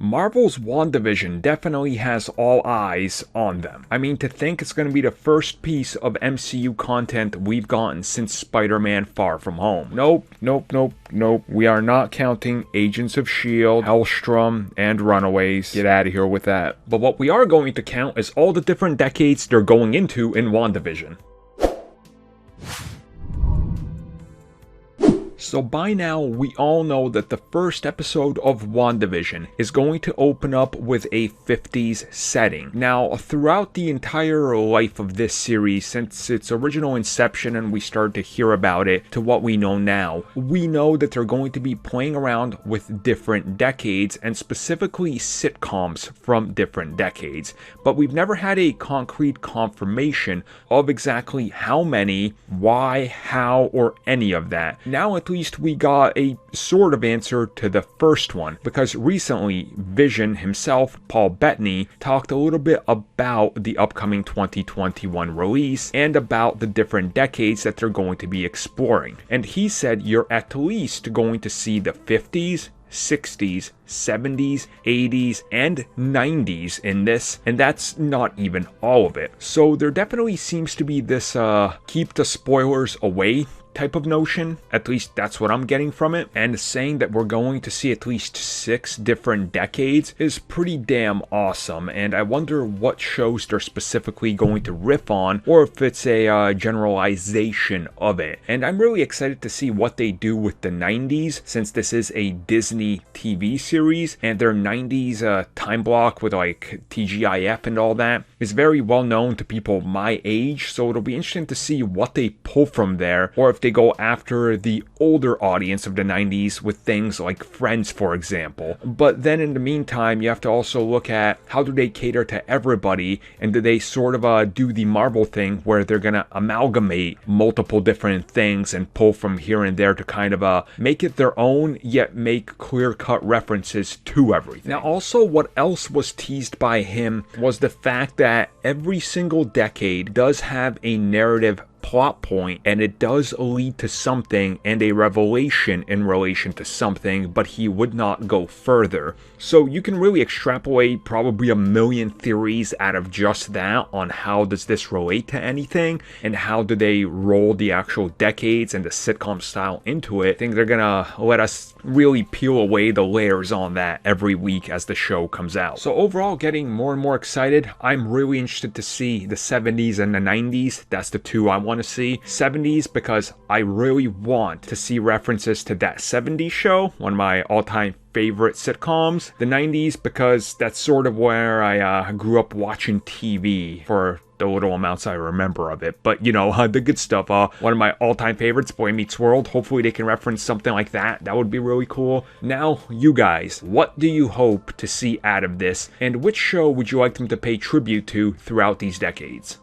Marvel's WandaVision definitely has all eyes on them. I mean, to think it's going to be the first piece of MCU content we've gotten since Spider-Man Far From Home. Nope. We are not counting Agents of S.H.I.E.L.D., Hellstrom, and Runaways. Get out of here with that. But what we are going to count is all the different decades they're going into in WandaVision. So by now, we all know that the first episode of WandaVision is going to open up with a 50s setting. Now, throughout the entire life of this series, since its original inception and we started to hear about it to what we know now, we know that they're going to be playing around with different decades and specifically sitcoms from different decades. But we've never had a concrete confirmation of exactly how many, why, how, or any of that. Now at least we got a sort of answer to the first one, because recently Vision himself, Paul Bettany, talked a little bit about the upcoming 2021 release and about the different decades that they're going to be exploring. And he said you're at least going to see the 50s, 60s, 70s, 80s, and 90s in this, and that's not even all of it. So there definitely seems to be this keep the spoilers away type of notion. At least that's what I'm getting from it. And saying that we're going to see at least 6 different decades is pretty damn awesome. And I wonder what shows they're specifically going to riff on, or if it's a generalization of it. And I'm really excited to see what they do with the 90s, since this is a Disney TV series, and their 90s time block with like TGIF and all that is very well known to people my age. So it'll be interesting to see what they pull from there, or if they go after the older audience of the 90s with things like Friends, for example. But then in the meantime, you have to also look at how do they cater to everybody, and do they sort of do the Marvel thing where they're gonna amalgamate multiple different things and pull from here and there to kind of make it their own, yet make clear-cut references to everything. Now also, what else was teased by him was the fact that every single decade does have a narrative plot point, and it does lead to something and a revelation in relation to something, but he would not go further. So you can really extrapolate probably a million theories out of just that on how does this relate to anything, and how do they roll the actual decades and the sitcom style into it. I think they're gonna let us really peel away the layers on that every week as the show comes out. So overall, getting more and more excited. I'm really interested to see the 70s and the 90s. That's the two I want to see. 70s because I really want to see references to That 70s Show, one of my all-time favorite sitcoms. The 90s because that's sort of where I grew up watching TV for the little amounts I remember of it. But you know, the good stuff. One of my all-time favorites, Boy Meets World. Hopefully they can reference something like that. That would be really cool. Now, you guys, what do you hope to see out of this? And which show would you like them to pay tribute to throughout these decades?